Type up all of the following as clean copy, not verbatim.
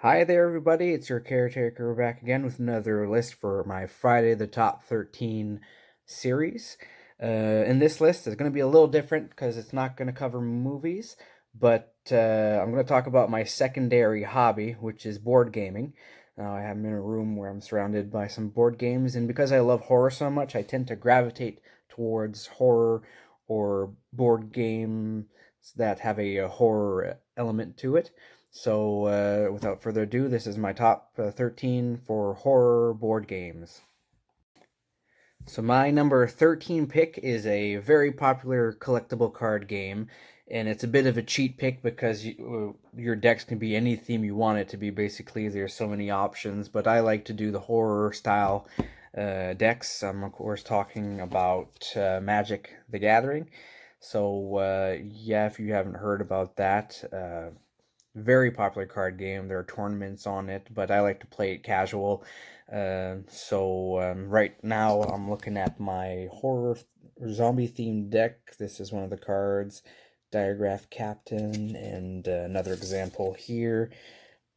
Hi there, everybody. It's your caretaker. We're back again with another list for my Friday the Top 13 series. In this list, it's going to be a little different because it's not going to cover movies, but I'm going to talk about my secondary hobby, which is board gaming. I am in a room where I'm surrounded by some board games, and because I love horror so much, I tend to gravitate towards horror or board games that have a horror element to it. So, without further ado, this is my top 13 for horror board games. So, my number 13 pick is a very popular collectible card game, and it's a bit of a cheat pick because your decks can be any theme you want it to be. Basically, there's so many options, but I like to do the horror style decks. I'm, of course, talking about Magic the Gathering. So, yeah, if you haven't heard about that, very popular card game. There are tournaments on it, but I like to play it casual. Right now I'm looking at my horror zombie themed deck. This is one of the cards, Diagraph Captain, and another example here.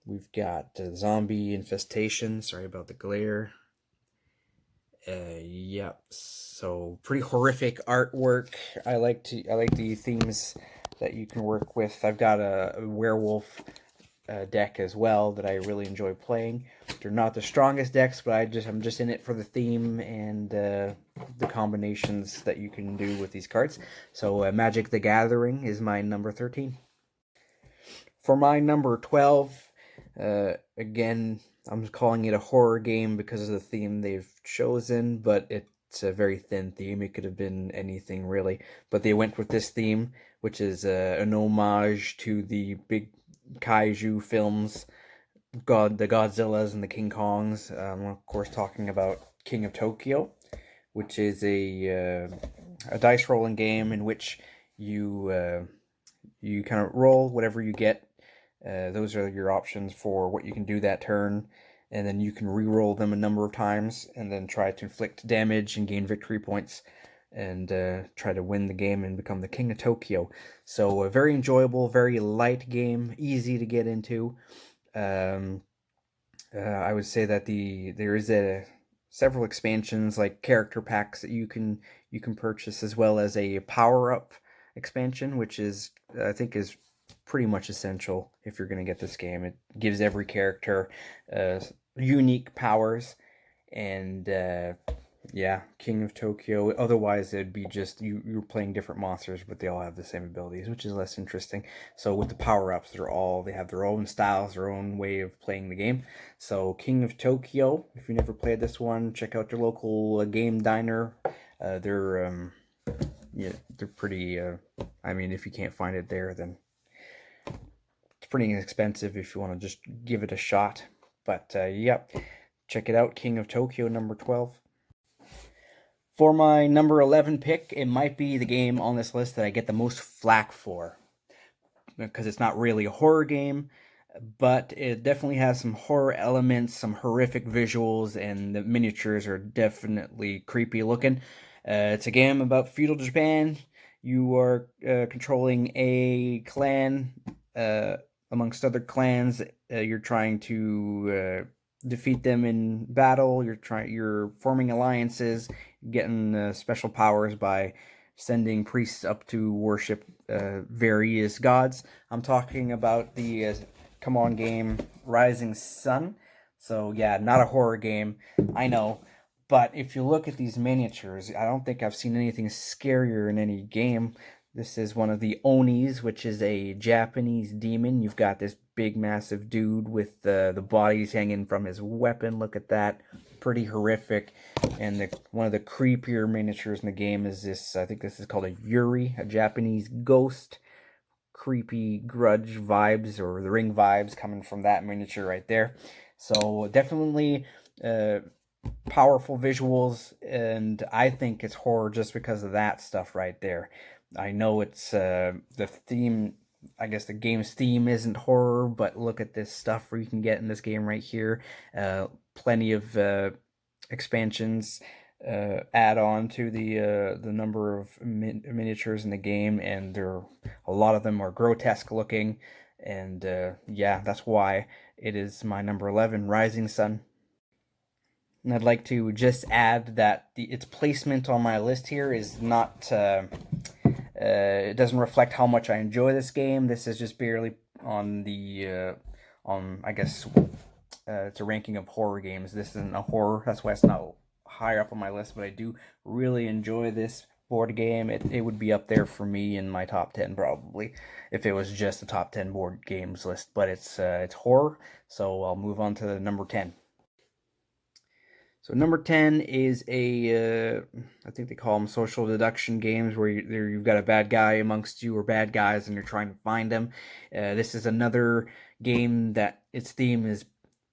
We've got zombie infestation. Sorry about the glare. Yep. So pretty horrific artwork. I like the themes that you can work with. I've got a werewolf deck as well that I really enjoy playing. They're not the strongest decks, but I'm just in it for the theme and the combinations that you can do with these cards. So Magic the Gathering is my number 13. For my number 12, again, I'm calling it a horror game because of the theme they've chosen, but it's a very thin theme. It could have been anything really, but they went with this theme, which is an homage to the big kaiju films, the Godzillas and the King Kongs. I'm of course talking about King of Tokyo, which is a dice rolling game in which you kind of roll whatever you get. Those are your options for what you can do that turn, and then you can re-roll them a number of times, and then try to inflict damage and gain victory points, and try to win the game and become the King of Tokyo. So a very enjoyable, very light game, easy to get into. Um, I would say that there is several expansions like character packs that you can purchase, as well as a power up expansion, which is I think is pretty much essential if you're going to get this game. It gives every character uh, unique powers, and yeah, King of Tokyo. Otherwise, it'd be just you're playing different monsters, but they all have the same abilities, which is less interesting. So with the power ups, they have their own styles, their own way of playing the game. So King of Tokyo. If you never played this one, check out your local game diner. They're yeah, they're pretty. I mean, if you can't find it there, then it's pretty inexpensive if you want to just give it a shot. But yep, check it out. King of Tokyo, number 12. For my number 11 pick, it might be the game on this list that I get the most flack for, because it's not really a horror game, but it definitely has some horror elements, some horrific visuals, and the miniatures are definitely creepy looking. It's a game about feudal Japan. You are controlling a clan amongst other clans. You're trying to defeat them in battle. You're forming alliances, getting special powers by sending priests up to worship various gods. I'm talking about the come on game Rising Sun. So yeah, not a horror game, I know. But if you look at these miniatures, I don't think I've seen anything scarier in any game. This is one of the Onis, which is a Japanese demon. You've got this big, massive dude with the bodies hanging from his weapon. Look at that. Pretty horrific. And one of the creepier miniatures in the game is this, I think this is called a Yuri, a Japanese ghost. Creepy grudge vibes or the ring vibes coming from that miniature right there. So definitely powerful visuals, and I think it's horror just because of that stuff right there. I know it's the theme. I guess the game's theme isn't horror, but look at this stuff you can get in this game right here. Plenty of expansions add on to the number of miniatures in the game, and a lot of them are grotesque looking, and yeah, that's why. It is my number 11, Rising Sun. And I'd like to just add that its placement on my list here is not, it doesn't reflect how much I enjoy this game. This is just barely on I guess, it's a ranking of horror games. This isn't a horror, that's why it's not higher up on my list, but I do really enjoy this board game. It would be up there for me in my top 10 probably if it was just a top 10 board games list, but it's horror, so I'll move on to number 10. So number 10 is I think they call them social deduction games, where you've got a bad guy amongst you, or bad guys, and you're trying to find them. This is another game that its theme is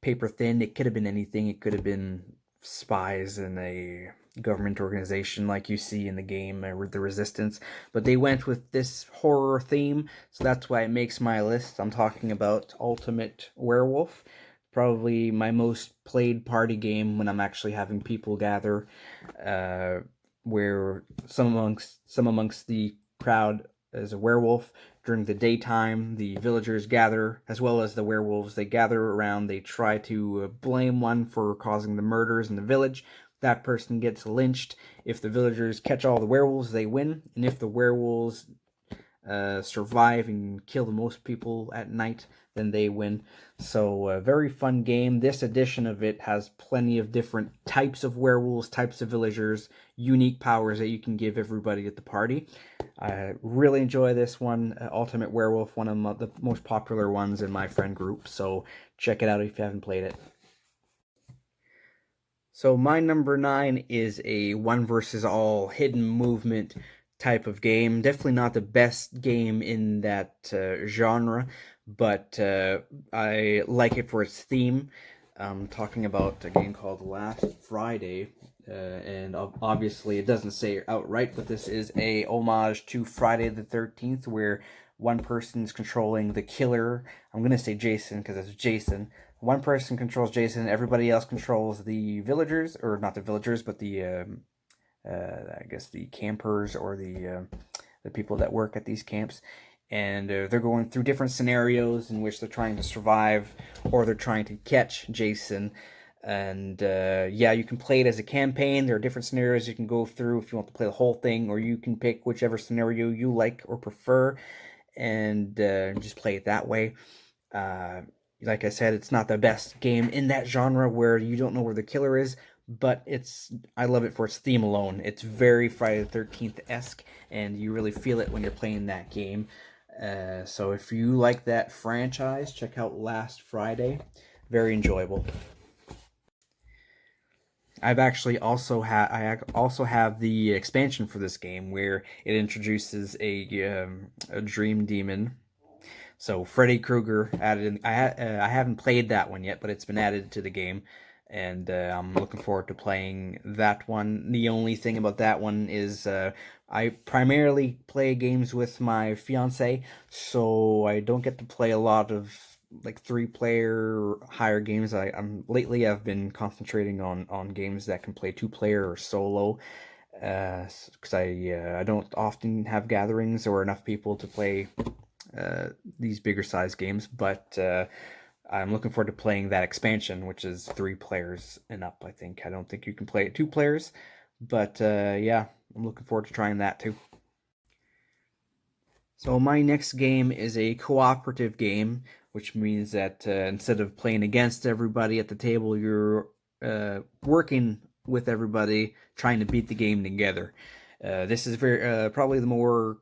paper thin. It could have been anything. It could have been spies in a government organization like you see in the game, The Resistance. But they went with this horror theme, so that's why it makes my list. I'm talking about Ultimate Werewolf. Probably my most played party game when I'm actually having people gather, where some amongst the crowd is a werewolf. During the daytime, the villagers gather, as well as the werewolves. They gather around, they try to blame one for causing the murders in the village. That person gets lynched. If the villagers catch all the werewolves, they win. And if the werewolves survive and kill the most people at night, then they win. So a very fun game. This edition of it has plenty of different types of werewolves, types of villagers, unique powers that you can give everybody at the party. I really enjoy this one. Ultimate Werewolf, one of the most popular ones in my friend group, so check it out if you haven't played it. So my number 9 is a one versus all hidden movement type of game. Definitely not the best game in that genre, but I like it for its theme. I'm talking about a game called Last Friday, and obviously it doesn't say it outright, but this is a homage to Friday the 13th, where one person's controlling the killer. I'm going to say Jason because it's Jason. One person controls Jason, everybody else controls the villagers, or not the villagers, but the I guess the campers, or the people that work at these camps. And they're going through different scenarios in which they're trying to survive, or they're trying to catch Jason. And yeah, you can play it as a campaign. There are different scenarios you can go through if you want to play the whole thing, or you can pick whichever scenario you like or prefer, and just play it that way. Like I said, it's not the best game in that genre where you don't know where the killer is, but I love it for its theme alone. It's very Friday the 13th-esque, and you really feel it when you're playing that game. So if you like that franchise, check out Last Friday. Very enjoyable. I also have the expansion for this game, where it introduces a dream demon. So Freddy Krueger added in. I haven't played that one yet, but it's been added to the game, and I'm looking forward to playing that one. The only thing about that one is I primarily play games with my fiance, so I don't get to play a lot of like 3-player higher games. Lately I've been concentrating on games that can play 2-player or solo, because I don't often have gatherings or enough people to play these bigger size games, but I'm looking forward to playing that expansion, which is 3 players and up. I don't think you can play it 2 players, but yeah, I'm looking forward to trying that too. So my next game is a cooperative game, which means that instead of playing against everybody at the table, you're working with everybody, trying to beat the game together. This is very probably the more,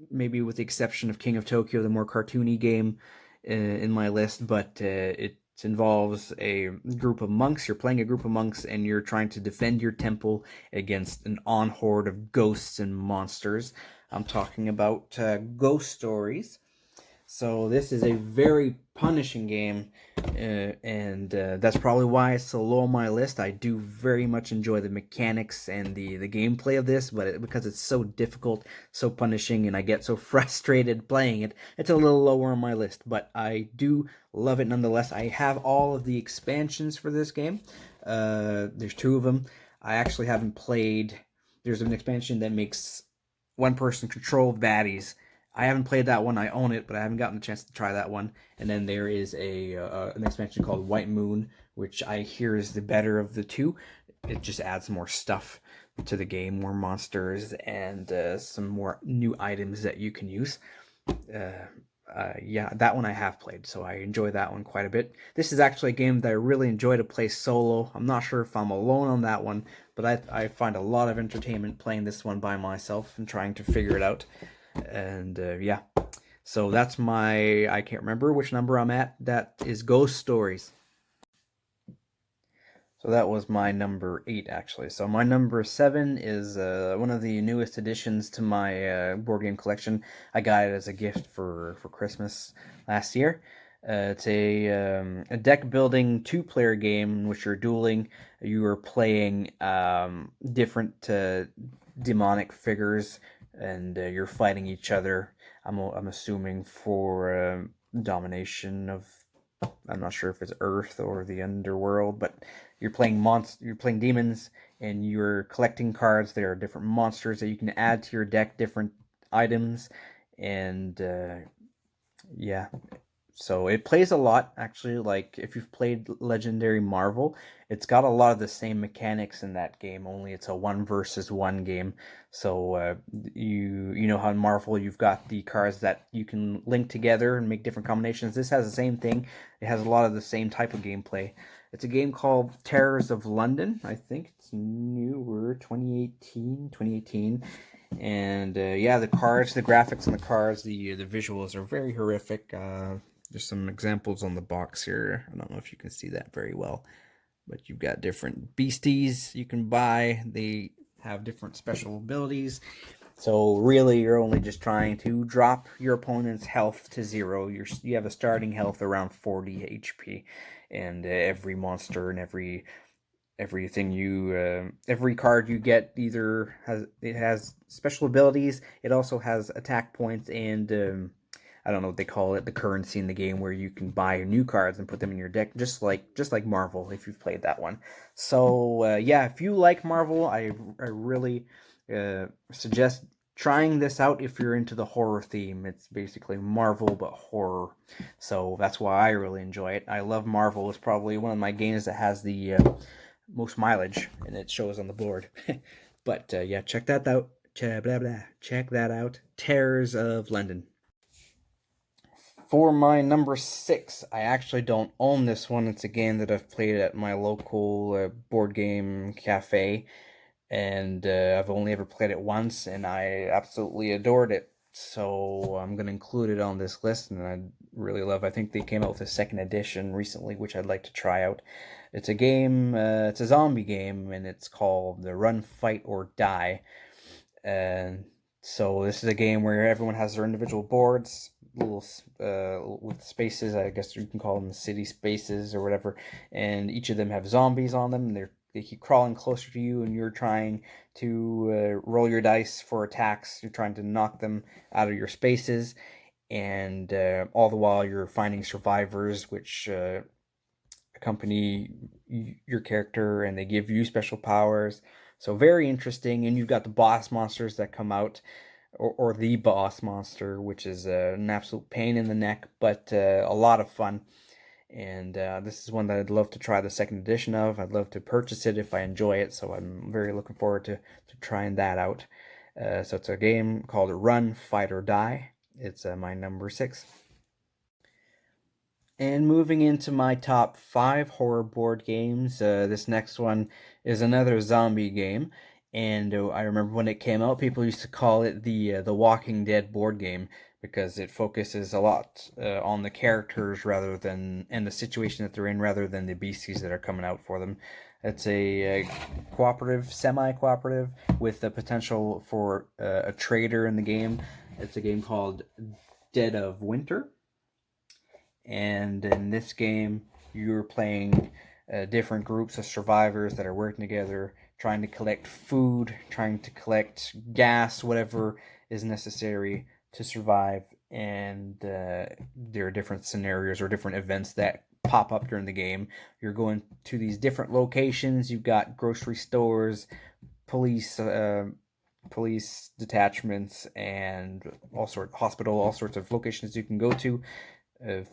maybe with the exception of King of Tokyo, the more cartoony game in my list, but it involves a group of monks. You're playing a group of monks, and you're trying to defend your temple against an on-horde of ghosts and monsters. I'm talking about Ghost Stories. So this is a very punishing game, and that's probably why it's so low on my list. I do very much enjoy the mechanics and the gameplay of this, but because it's so difficult, so punishing, and I get so frustrated playing it, it's a little lower on my list. But I do love it nonetheless. I have all of the expansions for this game. There's 2 of them. I actually haven't played. There's an expansion that makes one person control baddies. I haven't played that one. I own it, but I haven't gotten a chance to try that one. And then there is an expansion called White Moon, which I hear is the better of the two. It just adds more stuff to the game, more monsters, and some more new items that you can use. Yeah, that one I have played, so I enjoy that one quite a bit. This is actually a game that I really enjoy to play solo. I'm not sure if I'm alone on that one, but I find a lot of entertainment playing this one by myself and trying to figure it out. And yeah, so that's my, I can't remember which number I'm at. That is Ghost Stories. So that was my number 8, actually. So my number 7 is one of the newest additions to my board game collection. I got it as a gift for Christmas last year. It's a deck building 2-player game in which you're dueling. You are playing different demonic figures, and you're fighting each other. I'm assuming for domination of, I'm not sure if it's Earth or the underworld, but you're playing you're playing demons, and you're collecting cards. There are different monsters that you can add to your deck, different items, and yeah, so it plays a lot, actually. Like, if you've played Legendary Marvel, it's got a lot of the same mechanics in that game, only it's a 1 versus 1 game. So you know how in Marvel you've got the cards that you can link together and make different combinations. This has the same thing. It has a lot of the same type of gameplay. It's a game called Terrors of London. I think it's newer, 2018. And yeah, the cards, the graphics on the cards, the visuals are very horrific. There's some examples on the box here. I don't know if you can see that very well, but you've got different beasties you can buy. They have different special abilities. So really, you're only just trying to drop your opponent's health to 0. You have a starting health around 40 HP, and every monster and everything every card you get either has special abilities. It also has attack points, and I don't know what they call it, the currency in the game, where you can buy new cards and put them in your deck, just like Marvel, if you've played that one. So yeah, if you like Marvel, I really suggest trying this out if you're into the horror theme. It's basically Marvel but horror, so that's why I really enjoy it. I love Marvel. It's probably one of my games that has the most mileage, and it shows on the board. But yeah, check that out. Check that out. Terrors of London. For my number 6, I actually don't own this one. It's a game that I've played at my local board game cafe, and I've only ever played it once, and I absolutely adored it. So I'm going to include it on this list, and I really love. I think they came out with a second edition recently, which I'd like to try out. It's a game. It's a zombie game, and it's called the Run, Fight, or Die. And so this is a game where everyone has their individual boards, little with spaces. I guess you can call them city spaces or whatever. And each of them have zombies on them, and they keep crawling closer to you, and you're trying to roll your dice for attacks. You're trying to knock them out of your spaces, and all the while you're finding survivors, which accompany your character, and they give you special powers. So very interesting. And you've got the boss monsters that come out, or the boss monster, which is an absolute pain in the neck, but a lot of fun. And this is one that I'd love to try the second edition of. I'd love to purchase it if I enjoy it, so I'm very looking forward to trying that out. So it's a game called Run, Fight, or Die. It's my number 6. And moving into my top 5 horror board games, this next one is another zombie game. And I remember when it came out, people used to call it the Walking Dead board game, because it focuses a lot on the characters rather than, and the situation that they're in, rather than the beasties that are coming out for them. It's a cooperative, semi-cooperative, with the potential for a trader in the game. It's a game called Dead of Winter. And in this game, you're playing different groups of survivors that are working together, trying to collect food, trying to collect gas, whatever is necessary to survive. And there are different scenarios or different events that pop up during the game. You're going to these different locations. You've got grocery stores, police police detachments and all sorts of locations you can go to.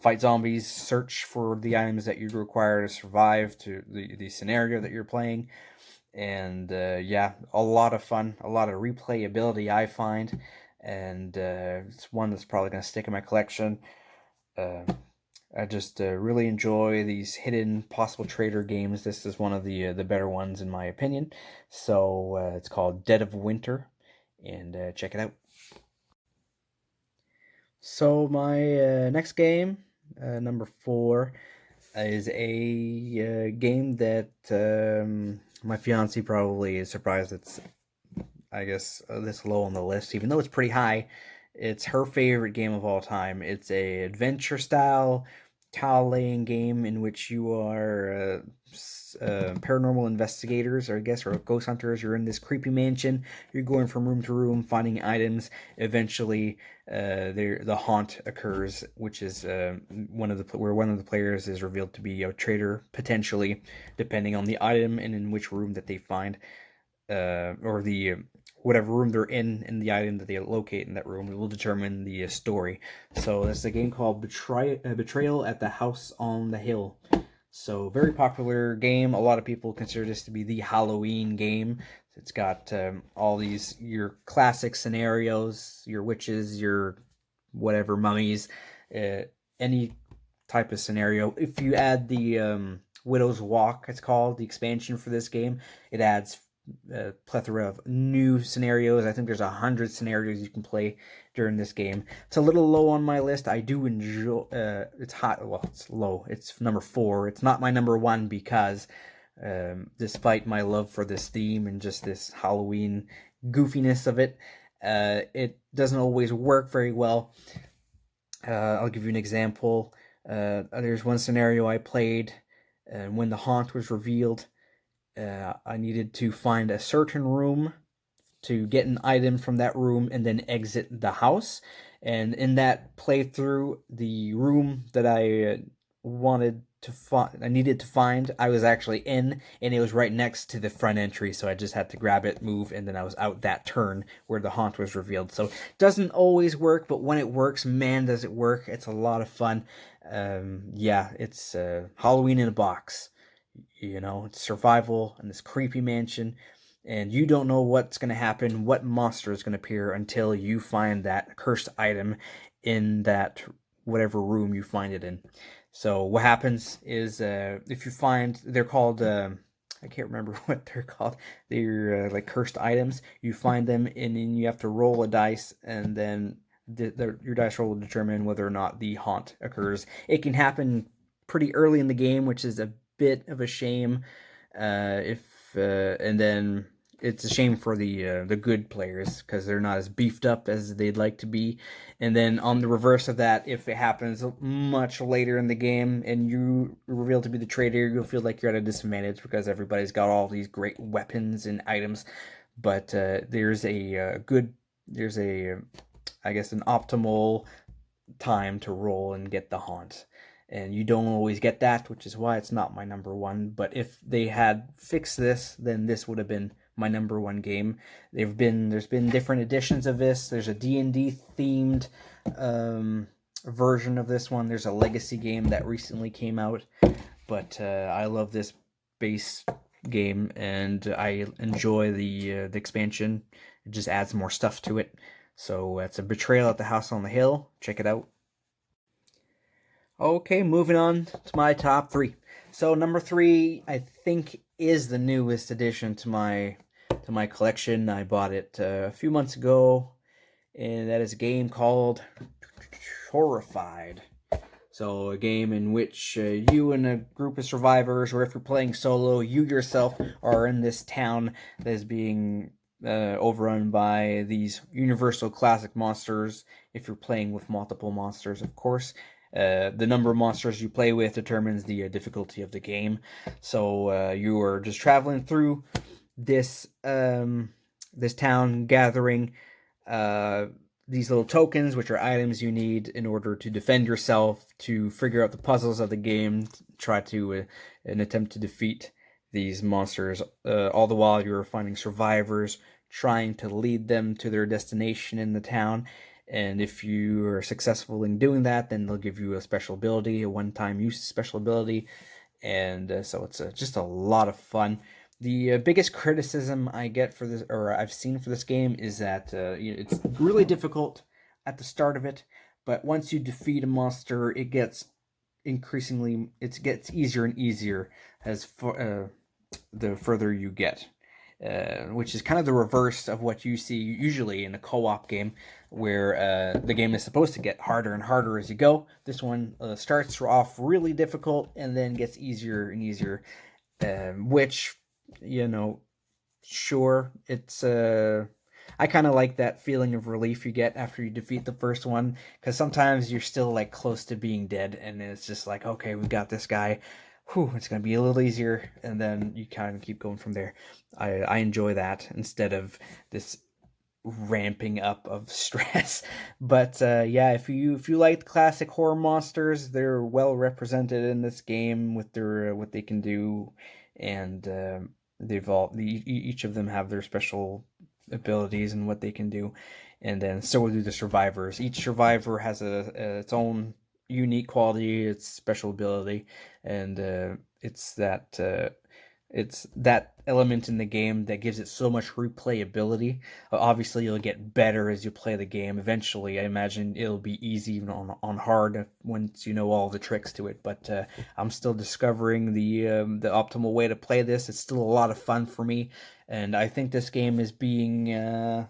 Fight zombies, search for the items that you require to survive to the scenario that you're playing. And yeah, a lot of fun, a lot of replayability, I find. And it's one that's probably going to stick in my collection. I just really enjoy these hidden possible traitor games. This is one of the better ones in my opinion. So it's called Dead of Winter, and check it out. So my next game, number 4, is a game that my fiance probably is surprised it's, I guess, this low on the list, even though it's pretty high. It's her favorite game of all time. It's a adventure style tile laying game in which you are paranormal investigators, or I guess, or ghost hunters. You're in this creepy mansion. You're going from room to room, finding items. Eventually, the haunt occurs, which is where one of the players is revealed to be a traitor, potentially, depending on the item and in which room that they find, or the whatever room they're in, and the item that they locate in that room will determine the story. So it's a game called Betrayal at the House on the Hill. So very popular game. A lot of people consider this to be the Halloween game. It's got all these your classic scenarios, your witches, your whatever mummies, any type of scenario. If you add the Widow's Walk, it's called, the expansion for this game, it adds a plethora of new scenarios. I think there's 100 scenarios you can play during this game. It's a little low on my list. I do enjoy. It's hot. Well, it's low. It's number 4. It's not my number 1 because, despite my love for this theme and just this Halloween goofiness of it, it doesn't always work very well. I'll give you an example. There's one scenario I played, when the haunt was revealed. I needed to find a certain room to get an item from that room and then exit the house. And in that playthrough, the room that I needed to find, I was actually in, and it was right next to the front entry. So I just had to grab it, move, and then I was out that turn where the haunt was revealed. So it doesn't always work, but when it works, man, does it work. It's a lot of fun. Yeah, it's Halloween in a box. It's survival in this creepy mansion, and you don't know what's going to happen, what monster is going to appear until you find that cursed item in that whatever room you find it in. So what happens is, if you find, they're called, I can't remember what they're called. They're like cursed items. You find them, and then you have to roll a dice, and then your dice roll will determine whether or not the haunt occurs. It can happen pretty early in the game, which is a bit of a shame. And then it's a shame for the good players because they're not as beefed up as they'd like to be. And then on the reverse of that, if it happens much later in the game and you reveal to be the traitor, you'll feel like you're at a disadvantage because everybody's got all these great weapons and items. But there's I guess, an optimal time to roll and get the haunt. And you don't always get that, which is why it's not my number 1. But if they had fixed this, then this would have been my number 1 game. There's been different editions of this. There's a D&D themed version of this one. There's a legacy game that recently came out. But I love this base game, and I enjoy the expansion. It just adds more stuff to it. So it's a Betrayal at the House on the Hill. Check it out. Okay, moving on to my top 3. So number 3, I think, is the newest addition to my collection. I bought it a few months ago, and that is a game called Horrified. So a game in which you and a group of survivors, or if you're playing solo, you yourself are in this town that is being overrun by these universal classic monsters. If you're playing with multiple monsters, of course. The number of monsters you play with determines the difficulty of the game. So you are just traveling through this town, gathering these little tokens, which are items you need in order to defend yourself, to figure out the puzzles of the game, try to and attempt to defeat these monsters. All the while you're finding survivors, trying to lead them to their destination in the town. And if you are successful in doing that, then they'll give you a special ability, a one-time use special ability. And so it's just a lot of fun. The biggest criticism I get for this, or I've seen for this game, is that it's really difficult at the start of it, but once you defeat a monster, it gets easier and easier as the further you get. Which is kind of the reverse of what you see usually in a co-op game, where the game is supposed to get harder and harder as you go. This one starts off really difficult and then gets easier and easier, which, sure, it's... I kind of like that feeling of relief you get after you defeat the first one, because sometimes you're still close to being dead, and it's just like, okay, we got this guy. Whew, it's going to be a little easier, and then you kind of keep going from there. I enjoy that instead of this ramping up of stress. But if you like classic horror monsters, they're well represented in this game with their what they can do, and each of them have their special abilities and what they can do, and then so do the survivors. Each survivor has its own unique quality, its special ability, and it's that element in the game that gives it so much replayability. Obviously, you'll get better as you play the game. Eventually, I imagine it'll be easy even on hard once you know all the tricks to it. But I'm still discovering the optimal way to play this. It's still a lot of fun for me, and I think this game is being...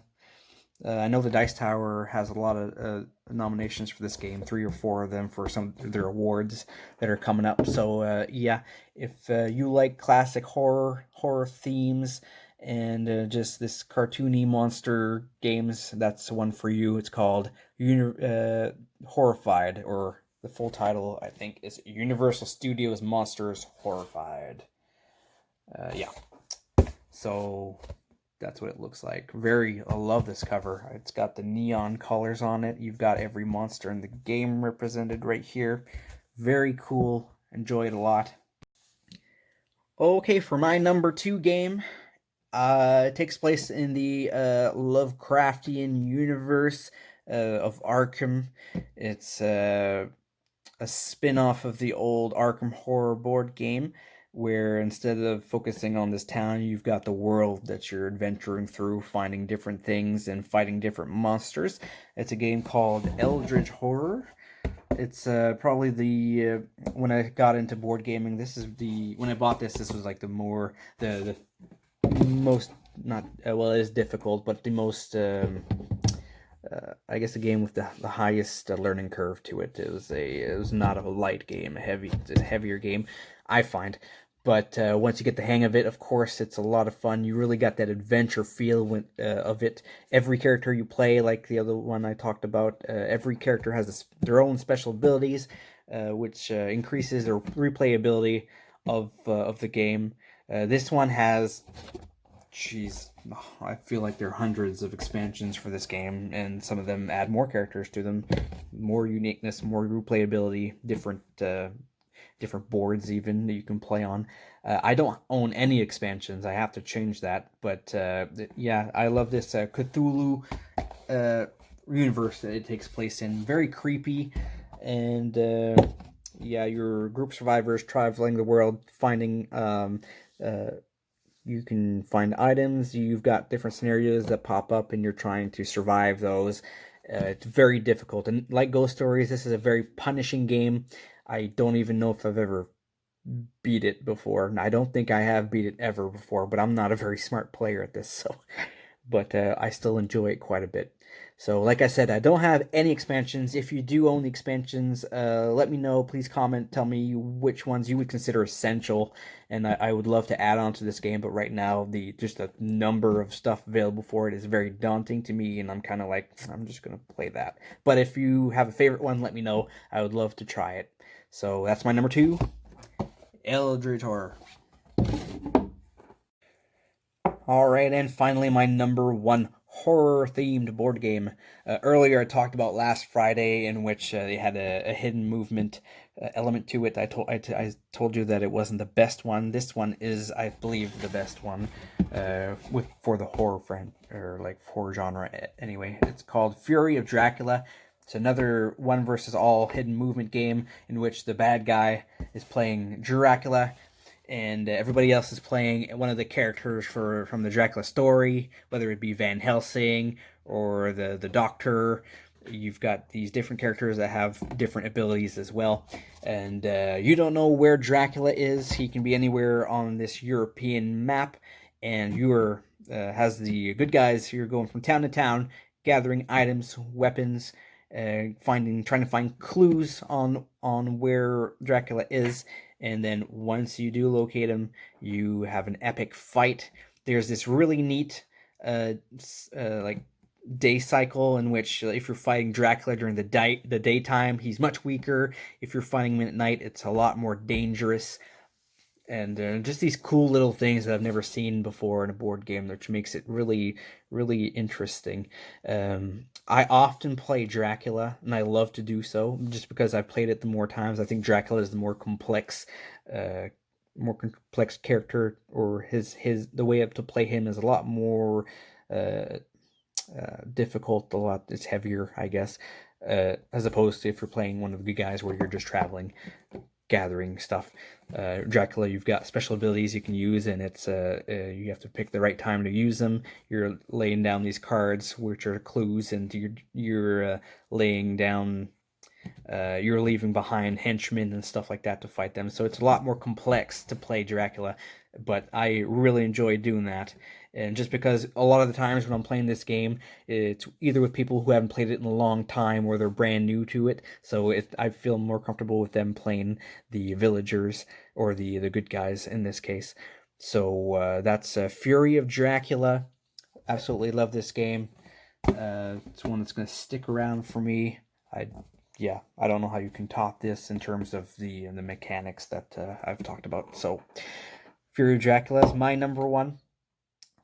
I know the Dice Tower has a lot of nominations for this game, 3 or 4 of them for some of their awards that are coming up. So if you like classic horror themes and just this cartoony monster games, that's one for you. It's called Horrified, or the full title, I think, is Universal Studios Monsters Horrified. So that's what it looks like. I love this cover. It's got the neon colors on it. You've got every monster in the game represented right here. Very cool. Enjoy it a lot. Okay, for my number 2 game, it takes place in the Lovecraftian universe of Arkham. It's a spin-off of the old Arkham Horror board game, where instead of focusing on this town, you've got the world that you're adventuring through, finding different things and fighting different monsters. It's a game called Eldritch Horror. It's probably when I got into board gaming, when I bought this was like the most, not, well, it is difficult, but the most, I guess, the game with the highest learning curve to it. It was not a light game, it's a heavier game, I find. But once you get the hang of it, of course, it's a lot of fun. You really got that adventure feel of it. Every character you play, like the other one I talked about, every character has their own special abilities, which increases their replayability of the game. This one has... I feel like there are hundreds of expansions for this game, and some of them add more characters to them, more uniqueness, more replayability, different boards even that you can play on. I don't own any expansions. I have to change that. But I love this Cthulhu universe that it takes place in. Very creepy, and your group survivors traveling the world, finding... you can find items. You've got different scenarios that pop up, and you're trying to survive those. It's very difficult. And like Ghost Stories, this is a very punishing game. I don't even know if I've ever beat it before. And I don't think I have beat it ever before, but I'm not a very smart player at this, so... But I still enjoy it quite a bit. So, like I said, I don't have any expansions. If you do own the expansions, let me know. Please comment. Tell me which ones you would consider essential, and I would love to add on to this game. But right now, just the number of stuff available for it is very daunting to me, and I'm kind of like, I'm just going to play that. But if you have a favorite one, let me know. I would love to try it. So that's my number 2, Eldritch Horror. Alright, and finally my number 1 horror-themed board game. Earlier I talked about Last Friday, in which they had a hidden movement element to it. I told you that it wasn't the best one. This one is, I believe, the best one for the horror or like horror genre. Anyway, it's called Fury of Dracula. It's another one versus all hidden movement game in which the bad guy is playing Dracula, and everybody else is playing one of the characters from the Dracula story, whether it be Van Helsing or the Doctor. You've got these different characters that have different abilities as well, and you don't know where Dracula is. He can be anywhere on this European map, and you're has the good guys. You're going from town to town, gathering items, weapons, trying to find clues on where Dracula is, and then once you do locate him, you have an epic fight. There's this really neat like day cycle in which if you're fighting Dracula during the daytime, he's much weaker. If you're fighting him at night, it's a lot more dangerous. And just these cool little things that I've never seen before in a board game, which makes it really, really interesting. I often play Dracula, and I love to do so just because I've played it the more times. I think Dracula is the more complex character, or the way up to play him is a lot more difficult. It's heavier, I guess, as opposed to if you're playing one of the good guys where you're just traveling, gathering stuff. Dracula, you've got special abilities you can use, and it's you have to pick the right time to use them. You're laying down these cards, which are clues, and you're laying down. You're leaving behind henchmen and stuff like that to fight them. So it's a lot more complex to play Dracula, but I really enjoy doing that. And just because a lot of the times when I'm playing this game, it's either with people who haven't played it in a long time or they're brand new to it. So I feel more comfortable with them playing the villagers or the good guys in this case. So that's Fury of Dracula. Absolutely love this game. It's one that's going to stick around for me. I don't know how you can top this in terms of the mechanics that I've talked about. So, Fury of Dracula is my number one.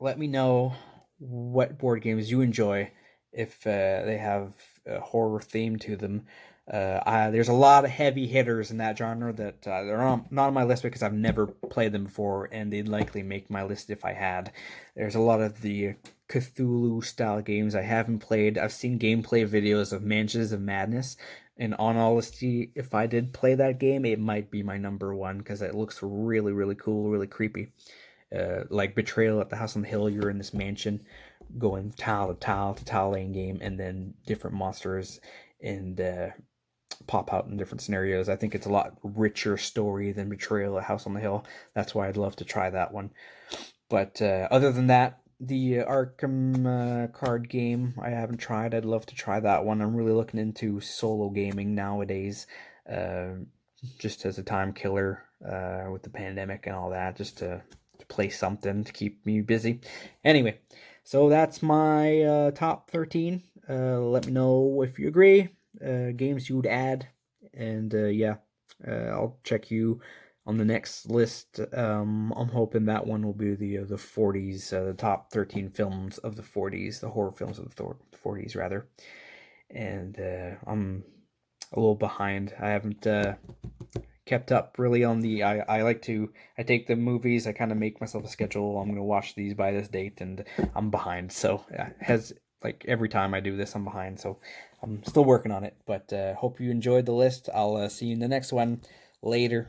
Let me know what board games you enjoy if they have a horror theme to them. There's a lot of heavy hitters in that genre that they're not on my list because I've never played them before, and they'd likely make my list if I had. There's a lot of the Cthulhu style games I haven't played. I've seen gameplay videos of Mansions of Madness, and on honesty, if I did play that game, it might be my number one because it looks really, really cool, really creepy. Like Betrayal at the House on the Hill, you're in this mansion going tile to tile lane game, and then different monsters and pop out in different scenarios. I think it's a lot richer story than Betrayal at House on the Hill. That's why I'd love to try that one. But other than that, the Arkham card game I haven't tried. I'd love to try that one. I'm really looking into solo gaming nowadays, just as a time killer with the pandemic and all that, just to play something to keep me busy. Anyway, so that's my top 13. Let me know if you agree, games you would add, and I'll check you on the next list. I'm hoping that one will be the 40s, the top 13 films of the 40s, the horror films of the 40s rather. And I'm a little behind. I haven't kept up really on I take the movies, I kind of make myself a schedule. I'm gonna watch these by this date, and I'm behind. So like every time I do this, I'm behind. So I'm still working on it, but hope you enjoyed the list. I'll see you in the next one. Later.